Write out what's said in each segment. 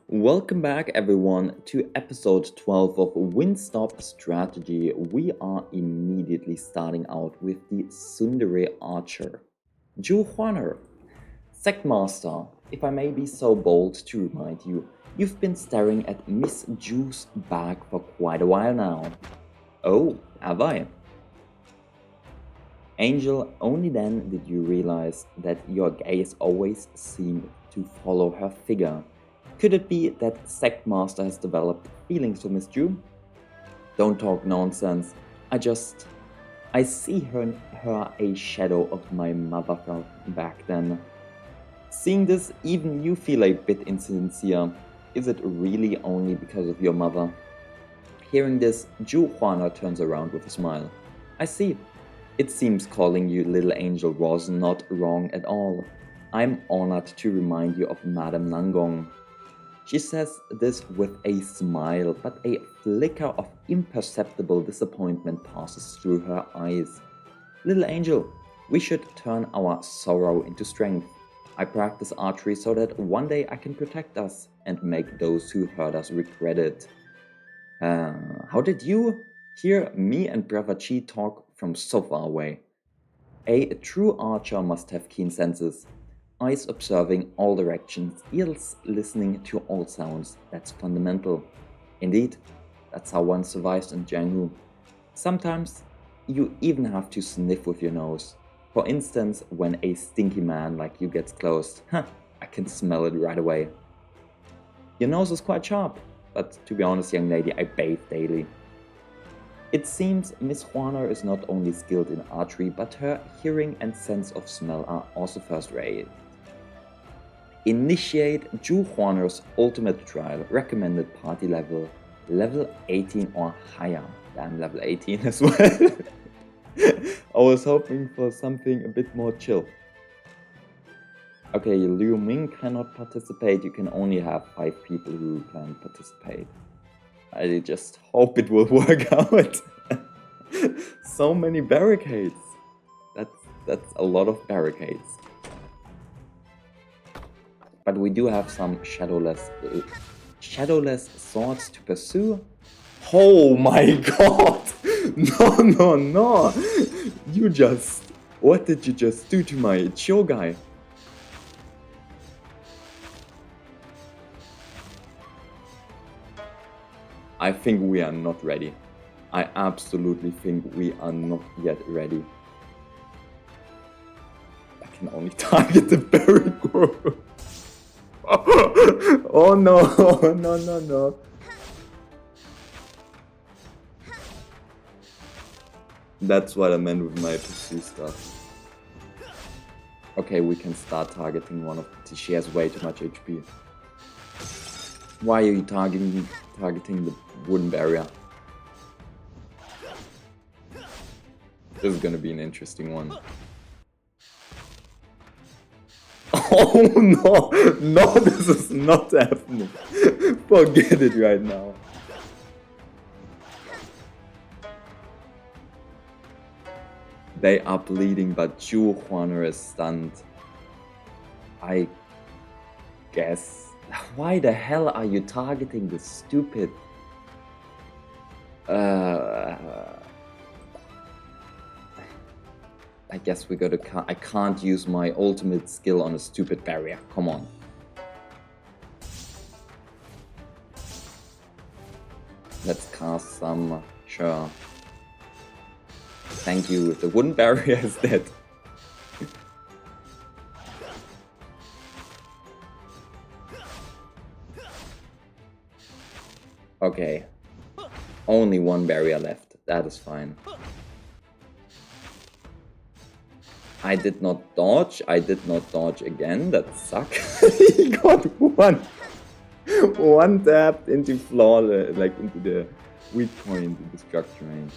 Welcome back everyone to episode 12 of Windstop Strategy. We are immediately starting out with the Tsundere Archer. Huan'er, Sectmaster, if I may be so bold to remind you, you've been staring at Miss Zhu's back for quite a while now. Oh, have I? Angel, only then did you realize that your gaze always seemed to follow her figure. Could it be that Sectmaster has developed feelings for Miss Zhu? Don't talk nonsense. I see her a shadow of my mother felt back then. Seeing this, even you feel a bit insincere. Is it really only because of your mother? Hearing this, Huan'er turns around with a smile. I see. It seems calling you Little Angel was not wrong at all. I'm honored to remind you of Madame Nangong. She says this with a smile, but a flicker of imperceptible disappointment passes through her eyes. Little Angel, we should turn our sorrow into strength. I practice archery so that one day I can protect us and make those who hurt us regret it. How did you hear me and Brother Chi talk from so far away? A true archer must have keen senses. Eyes observing all directions, ears listening to all sounds. That's fundamental. Indeed, that's how one survives in Jianghu. Sometimes you even have to sniff with your nose. For instance, when a stinky man like you gets close, I can smell it right away. Your nose is quite sharp, but to be honest, young lady, I bathe daily. It seems Miss Huan'er is not only skilled in archery, but her hearing and sense of smell are also first-rate. Initiate Huan'er's ultimate trial, recommended party level 18 or higher. Damn, level 18 as well. I was hoping for something a bit more chill. Okay, Liu Ming cannot participate, you can only have 5 people who can participate. I just hope it will work out. So many barricades. That's a lot of barricades. But we do have some shadowless swords to pursue. Oh my god! No! What did you just do to my Chiou guy? I think we are not ready. I absolutely think we are not yet ready. I can only target the barrack group. Oh no. That's what I meant with my pursue stuff. Okay, we can start targeting one of the... She has way too much HP. Why are you targeting the wooden barrier? This is gonna be an interesting one. Oh no, this is not happening. Forget it right now. They are bleeding, but Huan'er is stunned. I guess. Why the hell are you targeting this stupid... I guess we gotta... I can't use my ultimate skill on a stupid barrier. Come on. Let's cast some... Sure. Thank you. The wooden barrier is dead. Okay. Only one barrier left. That is fine. I did not dodge again, that sucks. He got one tapped into flawless, like into the weak point in the structure range.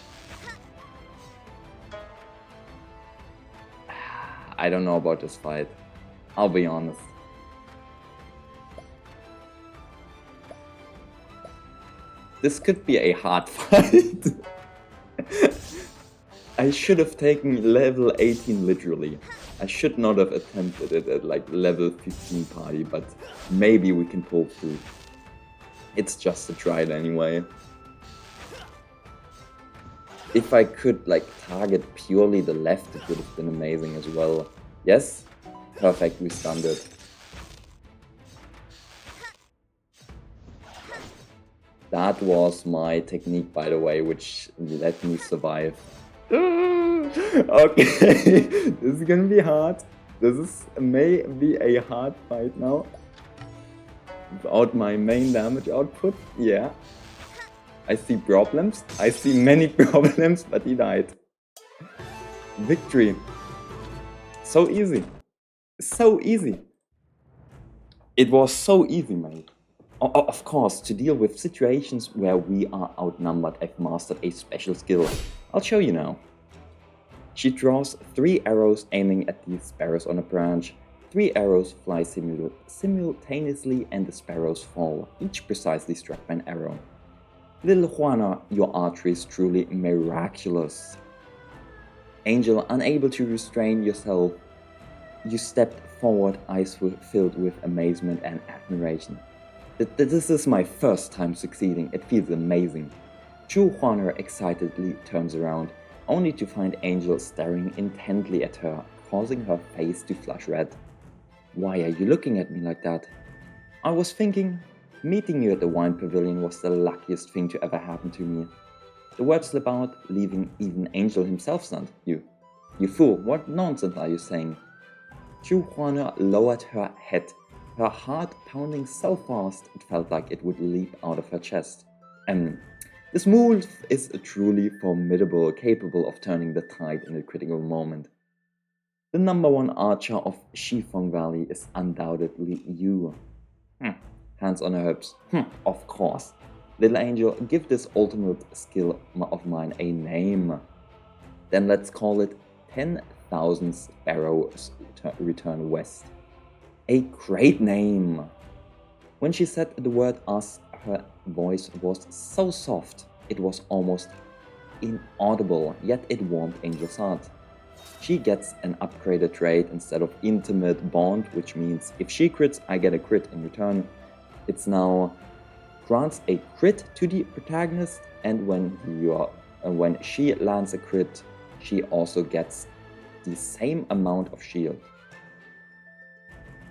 I don't know about this fight, I'll be honest. This could be a hard fight. I should have taken level 18 literally. I should not have attempted it at like level 15 party, but maybe we can pull through. It's just a try anyway. If I could like target purely the left, it would have been amazing as well. Yes? Perfect, we stunned it. That was my technique, by the way, which let me survive. Okay, this is gonna be hard. May be a hard fight now. Without my main damage output, yeah. I see problems. I see many problems, but he died. Victory. So easy. So easy. It was so easy, mate. Of course, to deal with situations where we are outnumbered, I've mastered a special skill. I'll show you now. She draws 3 arrows aiming at the sparrows on a branch. 3 arrows fly simultaneously and the sparrows fall, each precisely struck by an arrow. Little Huan'er, your archery is truly miraculous. Angel, unable to restrain yourself, you stepped forward, eyes filled with amazement and admiration. This is my first time succeeding, it feels amazing. True Huan'er excitedly turns around, only to find Angel staring intently at her, causing her face to flush red. Why are you looking at me like that? I was thinking, meeting you at the wine pavilion was the luckiest thing to ever happen to me. The words slip out, leaving even Angel himself stunned. You fool, what nonsense are you saying? True Huan'er lowered her head, her heart pounding so fast it felt like it would leap out of her chest. This move is truly formidable, capable of turning the tide in a critical moment. The #1 archer of Shifeng Valley is undoubtedly you. Hands on her hips. Of course. Little Angel, give this ultimate skill of mine a name. Then let's call it 10,000 Sparrows Return West. A great name! When she said the word us, her voice was so soft, it was almost inaudible, yet it warmed Angel's heart. She gets an upgraded trait instead of Intimate Bond, which means if she crits, I get a crit in return. It's now grants a crit to the protagonist, and when she lands a crit, she also gets the same amount of shield.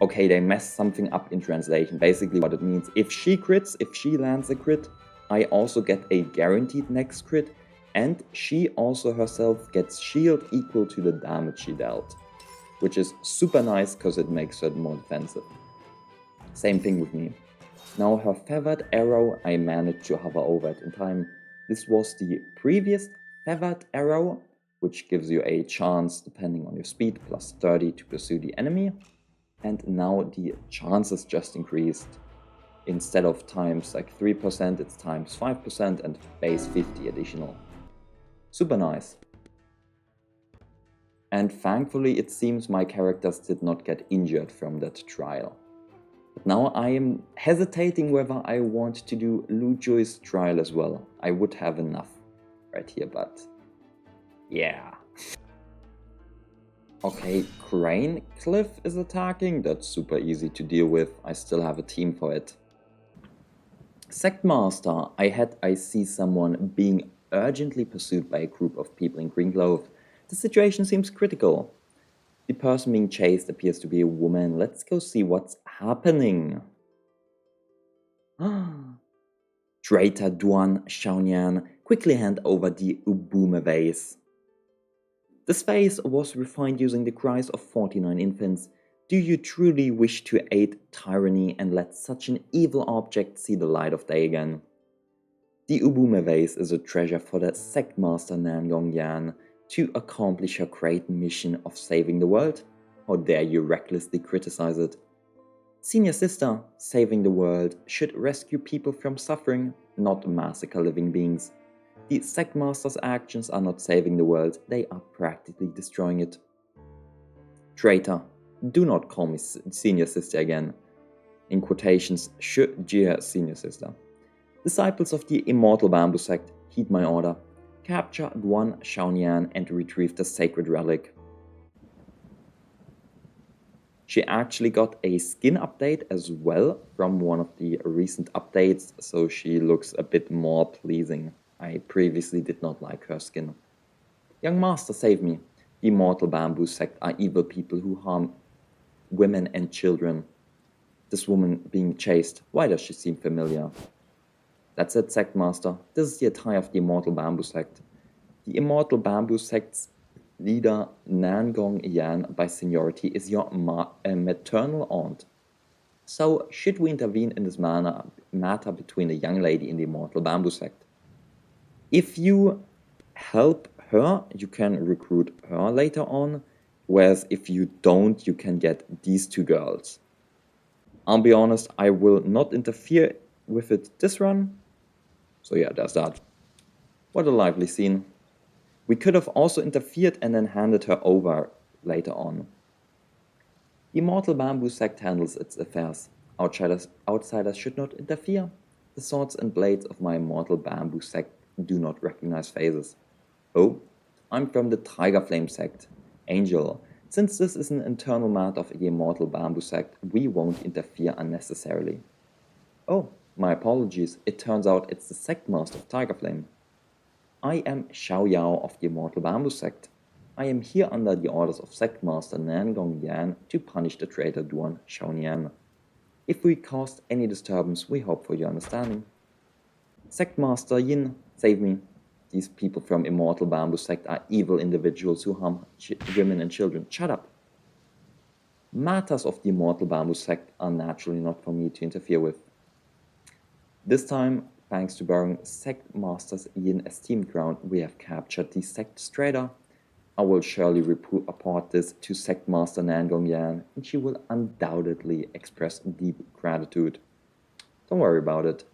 Okay, they messed something up in translation. Basically what it means, if she crits, if she lands a crit, I also get a guaranteed next crit, and she also herself gets shield equal to the damage she dealt, which is super nice because it makes her more defensive. Same thing with me. Now her feathered arrow, I managed to hover over it in time. This was the previous feathered arrow, which gives you a chance, depending on your speed, plus 30 to pursue the enemy. And now the chances just increased. Instead of times like 3%, it's times 5% and base 50 additional. Super nice. And thankfully it seems my characters did not get injured from that trial. But now I am hesitating whether I want to do Lu Zhui's trial as well. I would have enough right here, but yeah. Okay, Crane Cliff is attacking. That's super easy to deal with. I still have a team for it. Sectmaster, I see someone being urgently pursued by a group of people in green clothes. The situation seems critical. The person being chased appears to be a woman. Let's go see what's happening. Traitor Duan Xiaonian, quickly hand over the Ubume vase. This vase was refined using the cries of 49 infants. Do you truly wish to aid tyranny and let such an evil object see the light of day again? The Ubume vase is a treasure for the Sectmaster Nan Yongyan to accomplish her great mission of saving the world. How dare you recklessly criticize it? Senior Sister, saving the world should rescue people from suffering, not massacre living beings. The Sectmaster's actions are not saving the world, they are practically destroying it. Traitor, do not call me Senior Sister again. In quotations, Shujia Senior Sister. Disciples of the Immortal Bamboo Sect, heed my order. Capture Duan Xiaonian and retrieve the sacred relic. She actually got a skin update as well from one of the recent updates, so she looks a bit more pleasing. I previously did not like her skin. Young master, save me. The immortal bamboo sect are evil people who harm women and children. This woman being chased, why does she seem familiar? That's it, sect master. This is the attire of the immortal bamboo sect. The immortal bamboo sect's leader, Nangong Yan, by seniority, is your maternal aunt. So, should we intervene in this matter between the young lady and the immortal bamboo sect? If you help her, you can recruit her later on, whereas if you don't, you can get these two girls. I'll be honest, I will not interfere with it this run. So yeah, there's that. What a lively scene. We could have also interfered and then handed her over later on. The immortal bamboo sect handles its affairs. Outsiders should not interfere. The swords and blades of my immortal bamboo sect do not recognize faces. Oh, I'm from the Tiger Flame sect. Angel, since this is an internal matter of the immortal bamboo sect, we won't interfere unnecessarily. Oh, my apologies. It turns out it's the sect master of Tiger Flame. I am Xiao Yao of the Immortal Bamboo Sect. I am here under the orders of Sect Master Nangong Yan to punish the traitor Duan Xiaonian. If we caused any disturbance, we hope for your understanding. Sect Master Yin, save me. These people from Immortal Bamboo Sect are evil individuals who harm women and children. Shut up. Matters of the Immortal Bamboo Sect are naturally not for me to interfere with. This time, thanks to borrowing Sect Master's Yin esteemed ground, we have captured the Sect Trader. I will surely report this to Sect Master Nangong Yan, and she will undoubtedly express deep gratitude. Don't worry about it.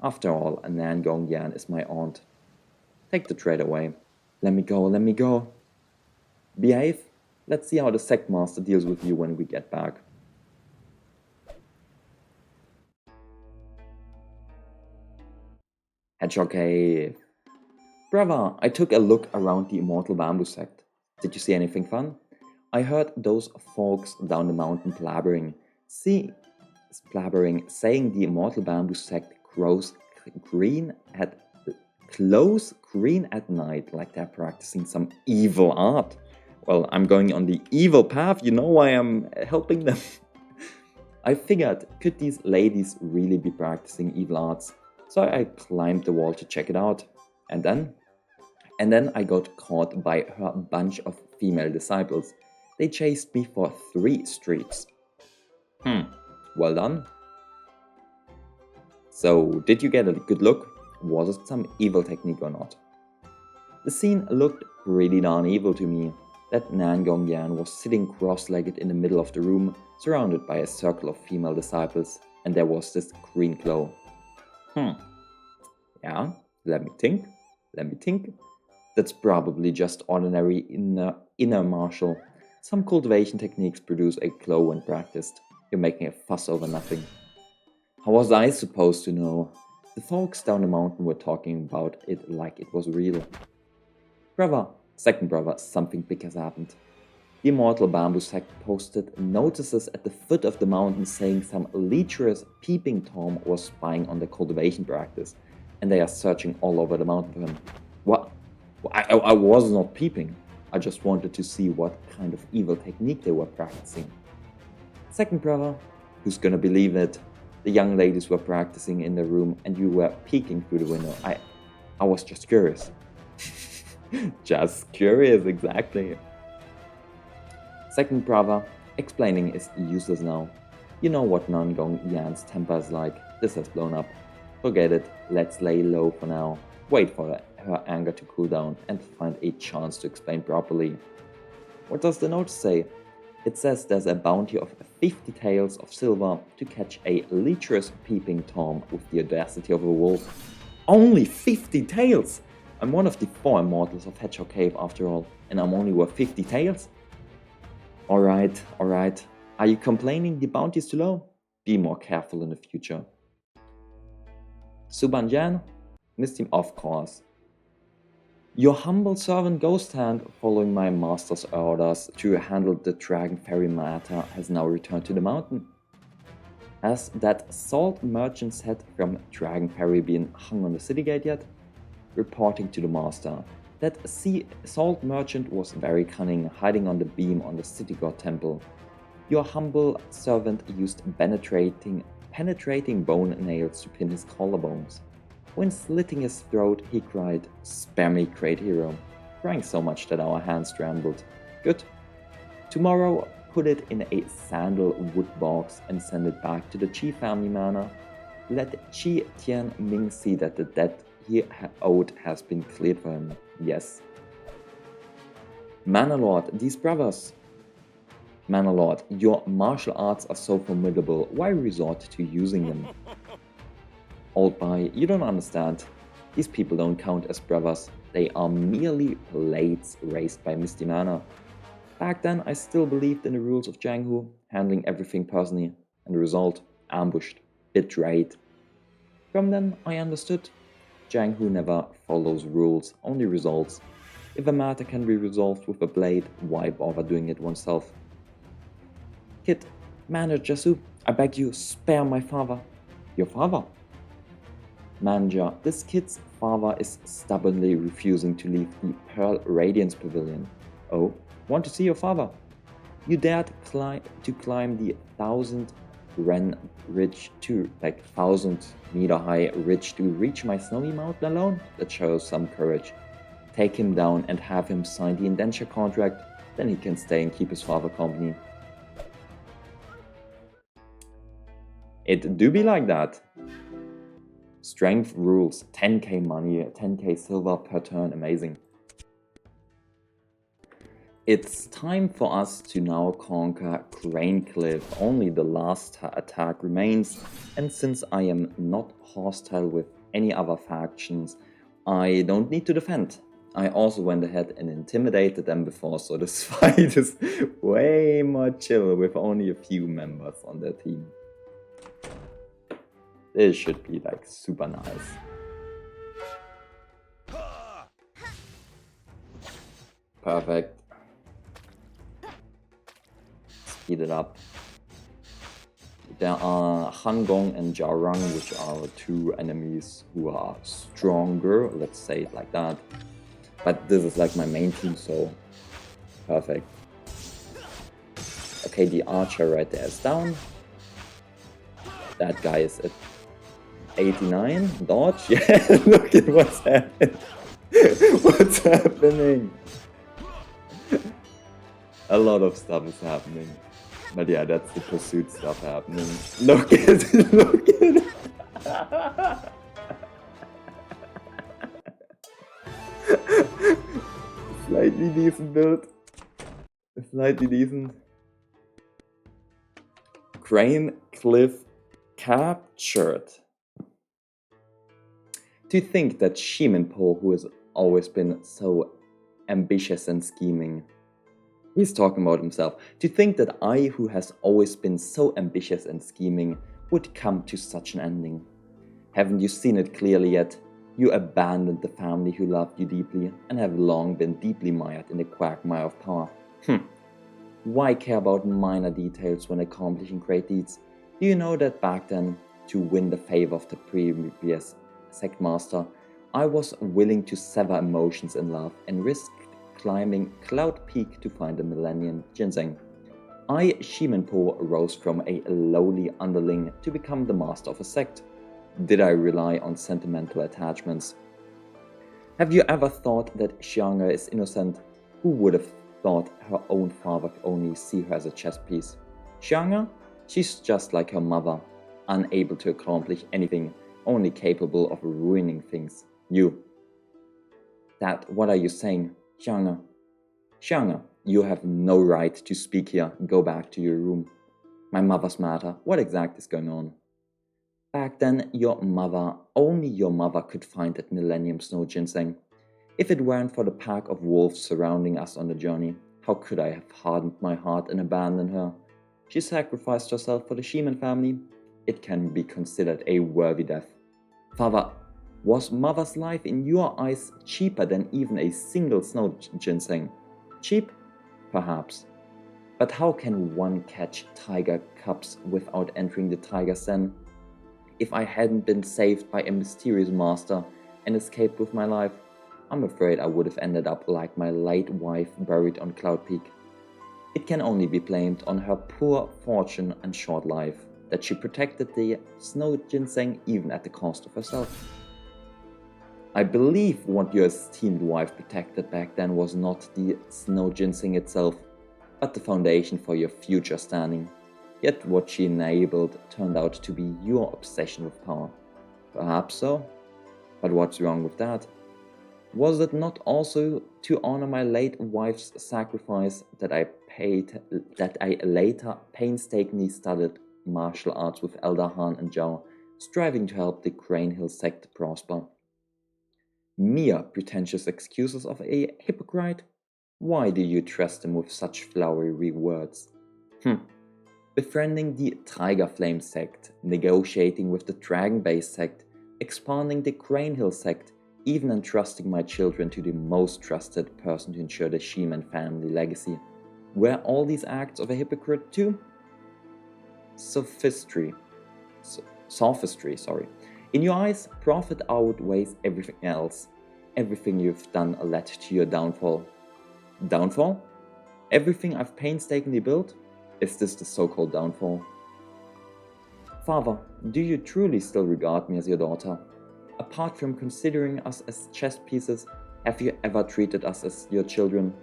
After all, Nangong Yan is my aunt. Take the trade away. Let me go, let me go. Behave. Let's see how the Sect Master deals with you when we get back. Hedgehog Cave. Brother, I took a look around the Immortal Bamboo Sect. Did you see anything fun? I heard those folks down the mountain blabbering, saying the Immortal Bamboo Sect glows green at night, like they're practicing some evil art. Well, I'm going on the evil path, you know why I'm helping them. I figured, could these ladies really be practicing evil arts? So I climbed the wall to check it out. And then I got caught by her bunch of female disciples. They chased me for 3 streets. Well done. So, did you get a good look? Was it some evil technique or not? The scene looked pretty darn evil to me. That Nangong Yan was sitting cross-legged in the middle of the room, surrounded by a circle of female disciples, and there was this green glow. Yeah, let me think. That's probably just ordinary inner martial. Some cultivation techniques produce a glow when practiced. You're making a fuss over nothing. How was I supposed to know? The folks down the mountain were talking about it like it was real. Second brother, something big has happened. The Immortal Bamboo Sect posted notices at the foot of the mountain saying some lecherous peeping Tom was spying on the cultivation practice, and they are searching all over the mountain for him. What? I was not peeping. I just wanted to see what kind of evil technique they were practicing. Second brother, who's gonna believe it? The young ladies were practicing in the room and you were peeking through the window. I was just curious. Just curious, exactly. Second brother, explaining is useless now. You know what Nangong Yan's temper is like. This has blown up. Forget it, let's lay low for now. Wait for her anger to cool down and find a chance to explain properly. What does the note say? It says there's a bounty of 50 taels of silver to catch a lecherous peeping Tom with the audacity of a wolf. Only 50 taels! I'm one of the 4 immortals of Hedgehog Cave after all, and I'm only worth 50 taels? Alright. Are you complaining the bounty is too low? Be more careful in the future. Subanjan? Missed him, of course. Your humble servant Ghost Hand, following my master's orders to handle the Dragon Ferry matter, has now returned to the mountain. Has that salt merchant's head from Dragon Ferry been hung on the city gate yet? Reporting to the master, that salt merchant was very cunning, hiding on the beam on the city god temple. Your humble servant used penetrating bone nails to pin his collarbones. When slitting his throat, he cried, "Spare me, great hero," crying so much that our hands trembled. Good. Tomorrow, put it in a sandalwood box and send it back to the Qi family manor. Let Qi Tian Ming see that the debt he owed has been cleared for him. Yes. Manor Lord, these brothers. Manor Lord, your martial arts are so formidable, why resort to using them? Old Bai, you don't understand. These people don't count as brothers, they are merely blades raised by Misty Manor. Back then, I still believed in the rules of Jianghu, handling everything personally, and the result, ambushed, betrayed. From then, I understood. Jianghu never follows rules, only results. If a matter can be resolved with a blade, why bother doing it oneself? Kid, Manager Jasu, I beg you, spare my father. Your father? Manager, this kid's father is stubbornly refusing to leave the Pearl Radiance Pavilion. Oh? Want to see your father? You dared to climb the 1,000 ren ridge to 1,000-meter high ridge to reach my snowy mountain alone? That shows some courage. Take him down and have him sign the indenture contract, then he can stay and keep his father company. It do be like that. Strength rules, 10k money, 10k silver per turn, amazing. It's time for us to now conquer Crane Cliff. Only the last attack remains, and since I am not hostile with any other factions, I don't need to defend. I also went ahead and intimidated them before, so this fight is way more chill with only a few members on their team. This should be like super nice. Perfect. Speed it up. There are Hangong and Jiaorang, which are two enemies who are stronger, let's say it like that. But this is like my main team, so perfect. Okay, the archer right there is down. That guy is at 89. Dodge? Yeah, look at what's happening. What's happening? A lot of stuff is happening. But yeah, that's the pursuit stuff happening. Look at it, look at it. Slightly decent build. Slightly decent. Crane Cliff captured. To think that Shimenpo, who has always been so ambitious and scheming, he's talking about himself. To think that I, who has always been so ambitious and scheming, would come to such an ending. Haven't you seen it clearly yet? You abandoned the family who loved you deeply and have long been deeply mired in the quagmire of power. Why care about minor details when accomplishing great deeds? Do you know that back then, to win the favor of the previous sect master, I was willing to sever emotions in love and risk climbing Cloud Peak to find the Millennium Ginseng. I, Shimenpo, rose from a lowly underling to become the master of a sect. Did I rely on sentimental attachments? Have you ever thought that Huan'er is innocent? Who would have thought her own father could only see her as a chess piece? Huan'er? She's just like her mother, unable to accomplish anything, only capable of ruining things. You. Dad, what are you saying? Huan'er. Huan'er, you have no right to speak here. Go back to your room. My mother's matter. What exactly is going on? Back then, only your mother could find that Millennium Snow Ginseng. If it weren't for the pack of wolves surrounding us on the journey, how could I have hardened my heart and abandoned her? She sacrificed herself for the Sheeman family. It can be considered a worthy death. Father, Was mother's life in your eyes cheaper than even a single snow ginseng? Cheap? Perhaps. But how can one catch tiger cubs without entering the tiger's den? If I hadn't been saved by a mysterious master and escaped with my life, I'm afraid I would have ended up like my late wife buried on Cloud Peak. It can only be blamed on her poor fortune and short life that she protected the snow ginseng even at the cost of herself. I believe what your esteemed wife protected back then was not the snow ginseng itself, but the foundation for your future standing. Yet what she enabled turned out to be your obsession with power. Perhaps so, but what's wrong with that? Was it not also to honor my late wife's sacrifice that I later painstakingly studied martial arts with Elder Han and Zhao, striving to help the Crane Hill sect prosper? Mere pretentious excuses of a hypocrite? Why do you trust him with such flowery words? Befriending the Tiger Flame sect, negotiating with the Dragon Base sect, expanding the Crane Hill sect, even entrusting my children to the most trusted person to ensure the Sheeman family legacy. Were all these acts of a hypocrite too? Sophistry. In your eyes, profit outweighs everything else. Everything you've done led to your downfall. Downfall? Everything I've painstakingly built? Is this the so-called downfall? Father, do you truly still regard me as your daughter? Apart from considering us as chess pieces, have you ever treated us as your children?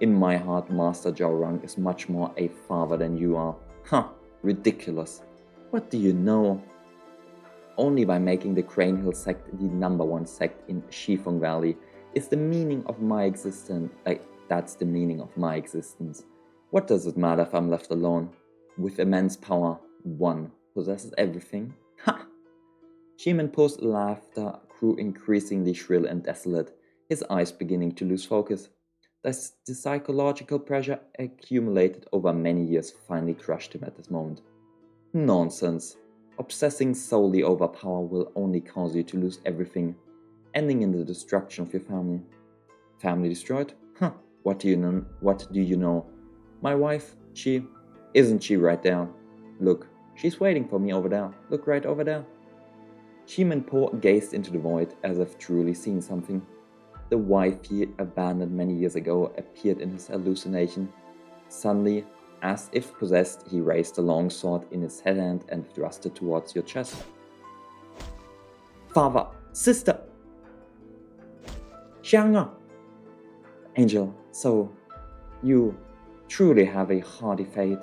In my heart, Master Zhao Rang is much more a father than you are. Ridiculous. What do you know? Only by making the Crane Hill sect the #1 sect in Shifeng Valley is the meaning of my existence. That's the meaning of my existence. What does it matter if I'm left alone? With immense power, one possesses everything. Ha! Shimen Po's laughter grew increasingly shrill and desolate, his eyes beginning to lose focus. The psychological pressure accumulated over many years finally crushed him at this moment. Nonsense. Obsessing solely over power will only cause you to lose everything, ending in the destruction of your family. Family destroyed? What do you know? My wife, isn't she right there? Look, she's waiting for me over there. Look right over there. Shimen Po gazed into the void as if truly seeing something. The wife he abandoned many years ago appeared in his hallucination. Suddenly, as if possessed, he raised a long sword in his hand and thrust it towards your chest. Father! Sister! Huan'er! Angel, so you truly have a hardy fate.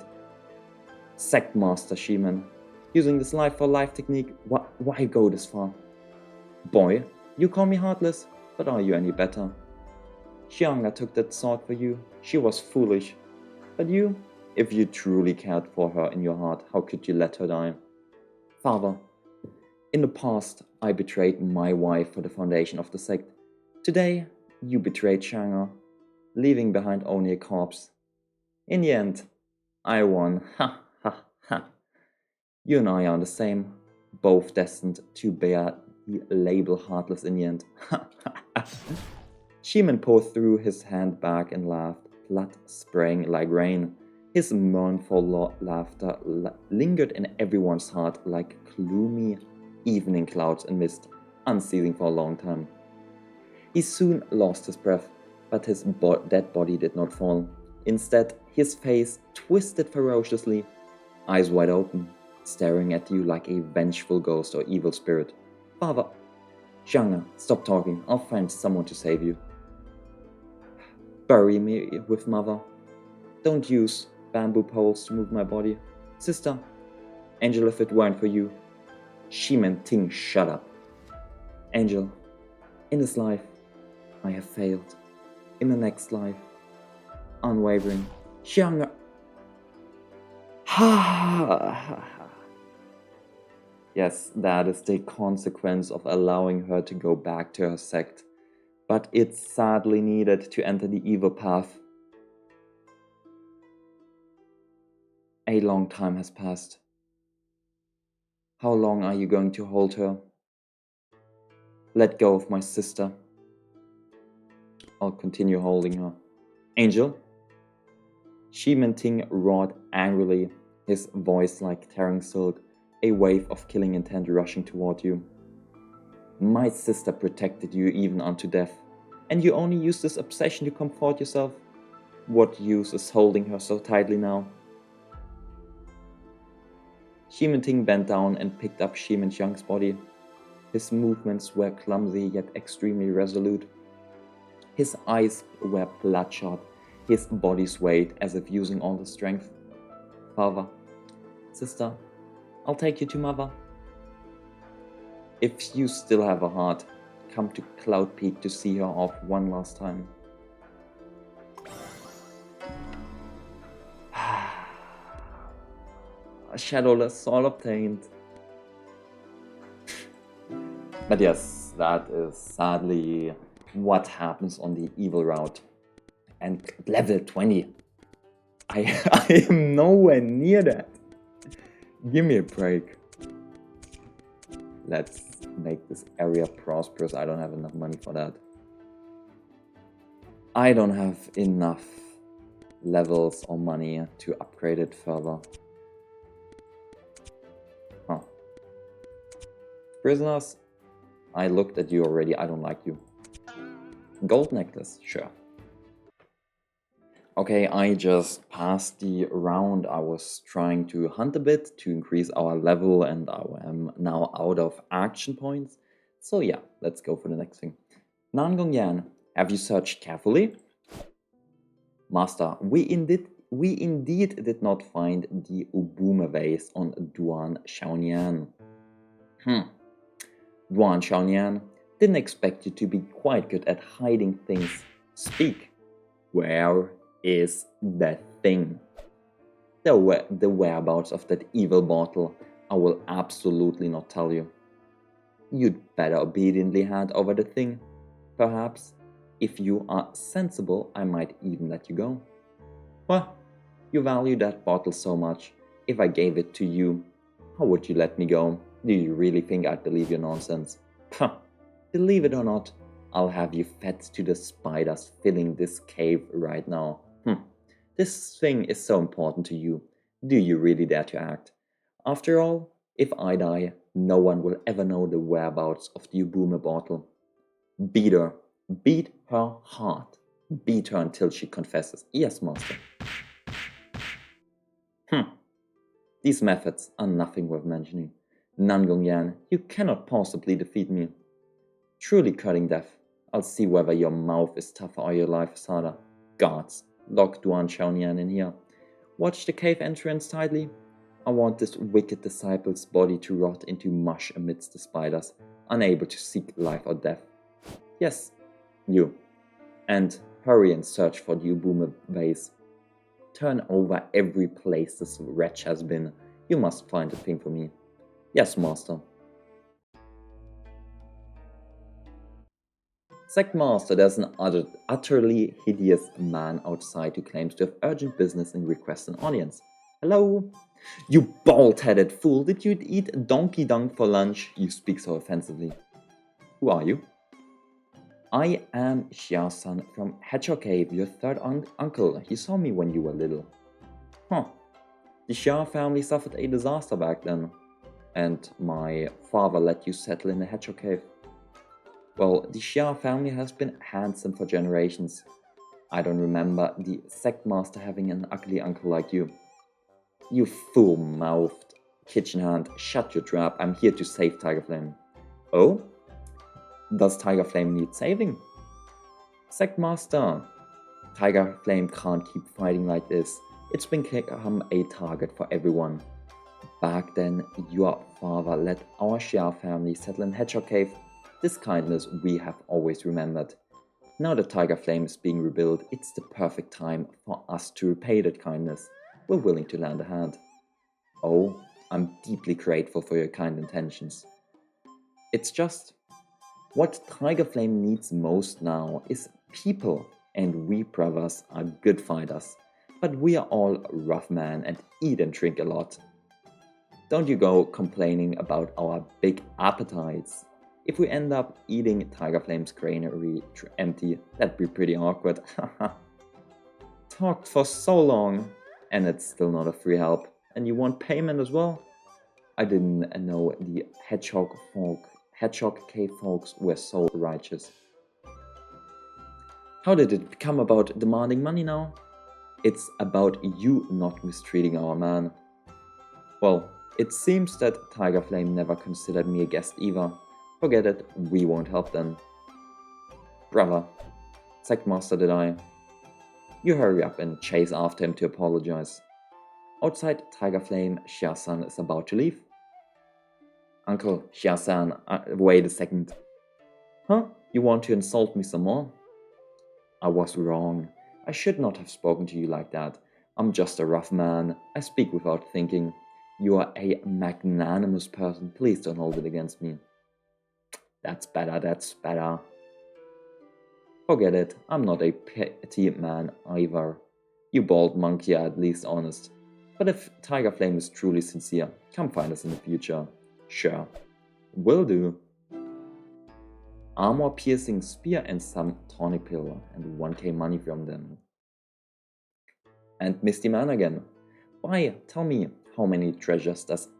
Sect Master Shimen, using this life-for-life technique, why go this far? Boy, you call me heartless, but are you any better? Huan'er took that sword for you. She was foolish. But you, if you truly cared for her in your heart, how could you let her die? Father, in the past, I betrayed my wife for the foundation of the sect. Today, you betrayed Huan'er, leaving behind only a corpse. In the end, I won. Ha ha ha. You and I are the same, both destined to bear the label heartless in the end. Ha ha ha. Shimen Po threw his hand back and laughed, blood spraying like rain. His mournful laughter lingered in everyone's heart like gloomy evening clouds and mist, unceasing for a long time. He soon lost his breath, but his dead body did not fall. Instead, his face twisted ferociously, eyes wide open, staring at you like a vengeful ghost or evil spirit. Father, Huan'er, stop talking. I'll find someone to save you. Bury me with mother. Don't use bamboo poles to move my body. Sister, Angel, if it weren't for you. Shimen Ting, shut up. Angel, in this life, I have failed. In the next life, unwavering. Huan'er. Ha ha ha. Yes, that is the consequence of allowing her to go back to her sect. But it's sadly needed to enter the evil path. A long time has passed. How long are you going to hold her? Let go of my sister. I'll continue holding her. Angel? Shi Menting roared angrily, his voice like tearing silk, a wave of killing intent rushing toward you. My sister protected you even unto death, and you only use this obsession to comfort yourself? What use is holding her so tightly now? Shi Menting bent down and picked up Shi Menxiang's body. His movements were clumsy yet extremely resolute. His eyes were bloodshot, his body swayed as if using all his strength. Father, sister, I'll take you to mother. If you still have a heart, come to Cloud Peak to see her off one last time. A shadowless soul obtained. But yes, that is sadly what happens on the evil route. And level 20. I am nowhere near that. Give me a break. Let's make this area prosperous. I don't have enough money for that. I don't have enough levels or money to upgrade it further. Huh. Prisoners, I looked at you already. I don't like you. Gold necklace, sure. Okay, I just passed the round. I was trying to hunt a bit to increase our level, and I am now out of action points. So yeah, let's go for the next thing. Nangongyan, have you searched carefully? Master, we indeed did not find the Ubume vase on Duan Xiaonian. Duan Xiaonian, didn't expect you to be quite good at hiding things. Speak. Where is that thing? The whereabouts of that evil bottle, I will absolutely not tell you. You'd better obediently hand over the thing. Perhaps, if you are sensible, I might even let you go. Well, you value that bottle so much. If I gave it to you, how would you let me go? Do you really think I'd believe your nonsense? Puh, believe it or not, I'll have you fed to the spiders filling this cave right now. This thing is so important to you. Do you really dare to act? After all, if I die, no one will ever know the whereabouts of the Ubume bottle. Beat her. Beat her hard. Beat her until she confesses. Yes, master. These methods are nothing worth mentioning. Nangongyan, you cannot possibly defeat me. Truly cutting death. I'll see whether your mouth is tougher or your life is harder. Guards, lock Duan Xiaonian in here. Watch the cave entrance tightly. I want this wicked disciple's body to rot into mush amidst the spiders, unable to seek life or death. Yes, you. And hurry and search for the Ubume vase. Turn over every place this wretch has been. You must find a thing for me. Yes, master. Sect Master, there's an utterly hideous man outside who claims to have urgent business and requests an audience. Hello? You bald-headed fool, did you eat donkey dung for lunch? You speak so offensively. Who are you? I am Xia-san from Hedgehog Cave, your third uncle. He saw me when you were little. The Xia family suffered a disaster back then, and my father let you settle in the Hedgehog Cave. Well, the Xia family has been handsome for generations. I don't remember the sect master having an ugly uncle like you. You fool-mouthed kitchen hand, shut your trap. I'm here to save Tiger Flame. Oh? Does Tiger Flame need saving? Sect master, Tiger Flame can't keep fighting like this. It's become a target for everyone. Back then, your father let our Xia family settle in Hedgehog Cave. This kindness we have always remembered. Now that Tiger Flame is being rebuilt, it's the perfect time for us to repay that kindness. We're willing to lend a hand. Oh, I'm deeply grateful for your kind intentions. It's just, what Tiger Flame needs most now is people, and we brothers are good fighters. But we are all rough men and eat and drink a lot. Don't you go complaining about our big appetites. If we end up eating Tiger Flame's granary empty, that'd be pretty awkward. Talked for so long, and it's still not a free help. And you want payment as well? I didn't know the Hedgehog Cave folks were so righteous. How did it become about demanding money now? It's about you not mistreating our man. Well, it seems that Tiger Flame never considered me a guest either. Forget it, we won't help then. Brother, Sectmaster did I. You hurry up and chase after him to apologize. Outside Tiger Flame, Xiaosan is about to leave. Uncle, Xiaosan, wait a second. Huh? You want to insult me some more? I was wrong. I should not have spoken to you like that. I'm just a rough man. I speak without thinking. You are a magnanimous person. Please don't hold it against me. That's better, that's better. Forget it. I'm not a petty man either. You bald monkey are at least honest. But if Tiger Flame is truly sincere, come find us in the future. Sure. Will do. Armor-piercing spear and some tonic pill, and 1k money from them. And Misty Man again. Why, tell me, how many treasures does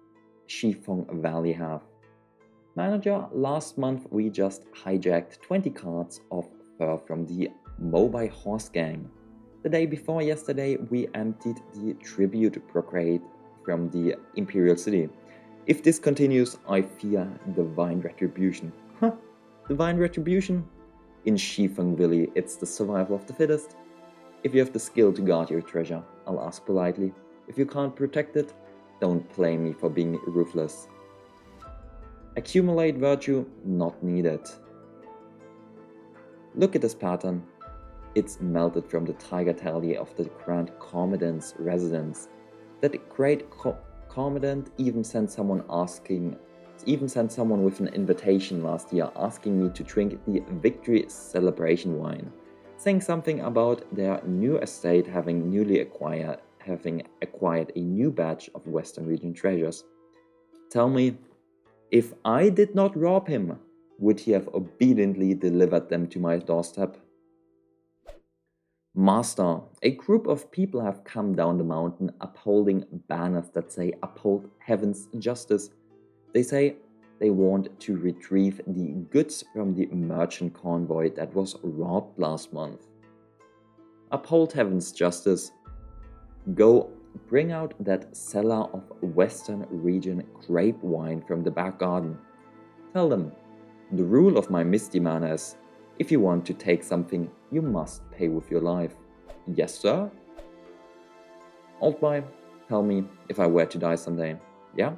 Shifeng Valley have? Manager, last month we just hijacked 20 carts of fur from the Mobai Horse Gang. The day before yesterday we emptied the tribute brocade from the Imperial City. If this continues, I fear divine retribution. Huh? Divine retribution? In Shifeng Valley, it's the survival of the fittest. If you have the skill to guard your treasure, I'll ask politely. If you can't protect it, don't blame me for being ruthless. Accumulate virtue, not needed. Look at this pattern. It's melted from the tiger tally of the Grand Commandant's residence. That great Commandant even sent someone with an invitation last year asking me to drink the victory celebration wine, saying something about their new estate having acquired a new batch of Western region treasures. Tell me, if I did not rob him, would he have obediently delivered them to my doorstep? Master, a group of people have come down the mountain upholding banners that say uphold heaven's justice. They say they want to retrieve the goods from the merchant convoy that was robbed last month. Uphold heaven's justice. Go bring out that cellar of Western region grape wine from the back garden. Tell them, the rule of my Misty Man is, if you want to take something, you must pay with your life. Yes, sir? Old boy, tell me if I were to die someday. Yeah?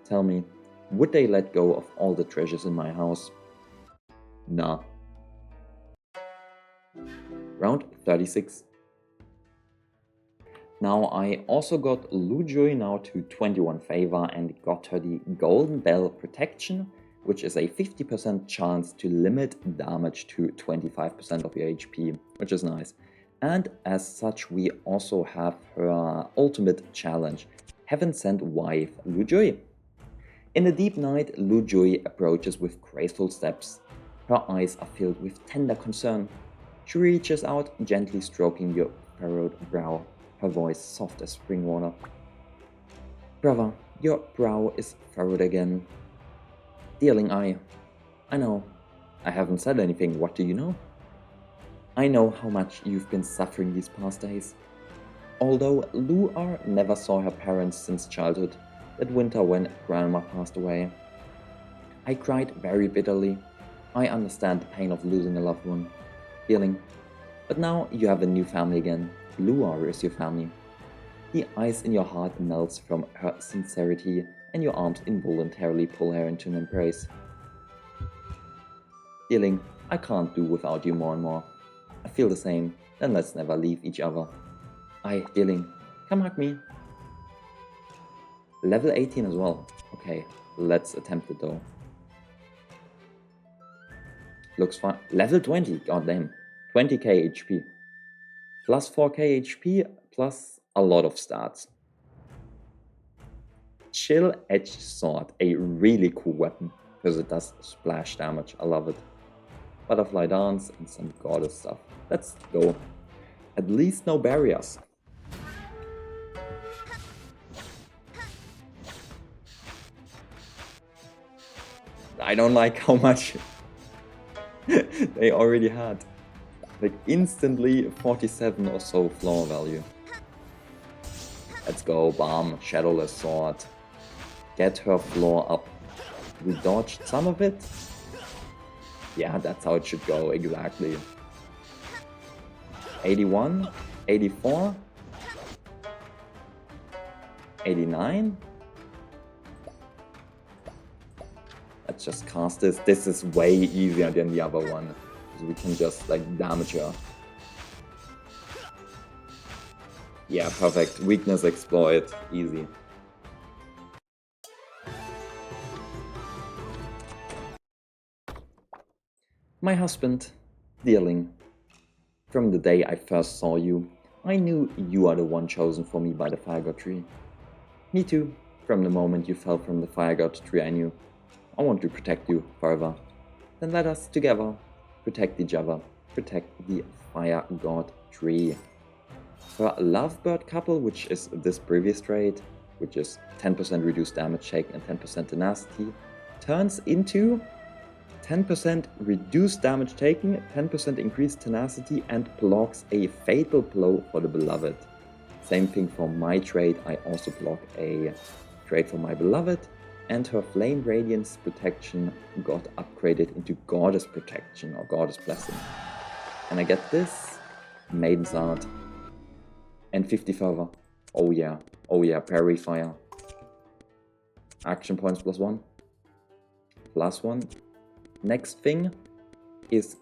Tell me, would they let go of all the treasures in my house? Nah. Round 36. Now I also got Zhui now to 21 favor and got her the Golden Bell Protection, which is a 50% chance to limit damage to 25% of your HP, which is nice. And as such we also have her ultimate challenge, Heaven Sent Wife Zhui. In the deep night, Zhui approaches with graceful steps. Her eyes are filled with tender concern. She reaches out, gently stroking your furrowed brow, her voice soft as spring water. Brother, your brow is furrowed again. Dearling, I know. I haven't said anything, what do you know? I know how much you've been suffering these past days. Although Lu'ar never saw her parents since childhood, that winter when grandma passed away. I cried very bitterly. I understand the pain of losing a loved one. Dearling, but now you have a new family again. Lu'ar is your family. The ice in your heart melts from her sincerity, and your arms involuntarily pull her into an embrace. Dearling, I can't do without you more and more. I feel the same, then let's never leave each other. Aye, dearling, come hug me. Level 18 as well. Okay, let's attempt it though. Looks fine. Level 20, goddamn. 20k HP. Plus 4k HP, plus a lot of stats. Chill Edge Sword, a really cool weapon. because it does splash damage. I love it. Butterfly Dance and some goddess stuff. Let's go. At least no barriers. I don't like how much they already had. Like instantly 47 or so floor value. Let's go, bam, Shadowless Sword. Get her floor up. We dodged some of it. Yeah, that's how it should go, exactly. 81, 84, 89. Let's just cast this. This is way easier than the other one. So we can just like damage her. Yeah, perfect. Weakness exploit. Easy. My husband, dearling. From the day I first saw you, I knew you are the one chosen for me by the Fire God tree. Me too. From the moment you fell from the Fire God tree, I knew. I want to protect you forever. Then let us together protect each other. Protect the Fire God tree. Her Lovebird couple, which is this previous trait, which is 10% reduced damage taken and 10% tenacity, turns into 10% reduced damage taken, 10% increased tenacity, and blocks a fatal blow for the beloved. Same thing for my trait, I also block a trait for my beloved, and her Flame Radiance protection got upgraded into Goddess Protection or Goddess Blessing. And I get this, Maiden's Art, and 50 further. Oh yeah, Parry Fire. Action points +1. +1. Next thing is,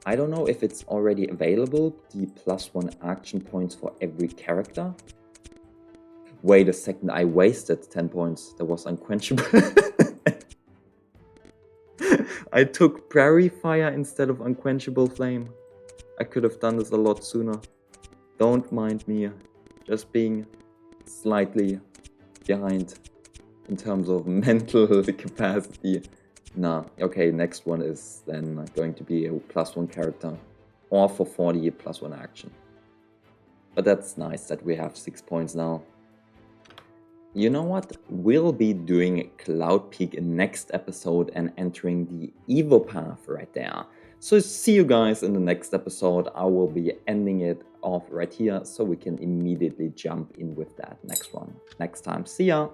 I don't know if it's already available, the +1 action points for every character. Wait a second, I wasted 10 points. That was unquenchable. I took Prairie Fire instead of Unquenchable Flame. I could have done this a lot sooner. Don't mind me, just being slightly behind in terms of mental capacity. Nah, okay, next one is then going to be a +1 character, or for 40 +1 action. But that's nice that we have 6 points now. You know what? We'll be doing Cloud Peak in next episode and entering the Evo path right there. So see you guys in the next episode. I will be ending it off right here so we can immediately jump in with that next one. Next time. See ya!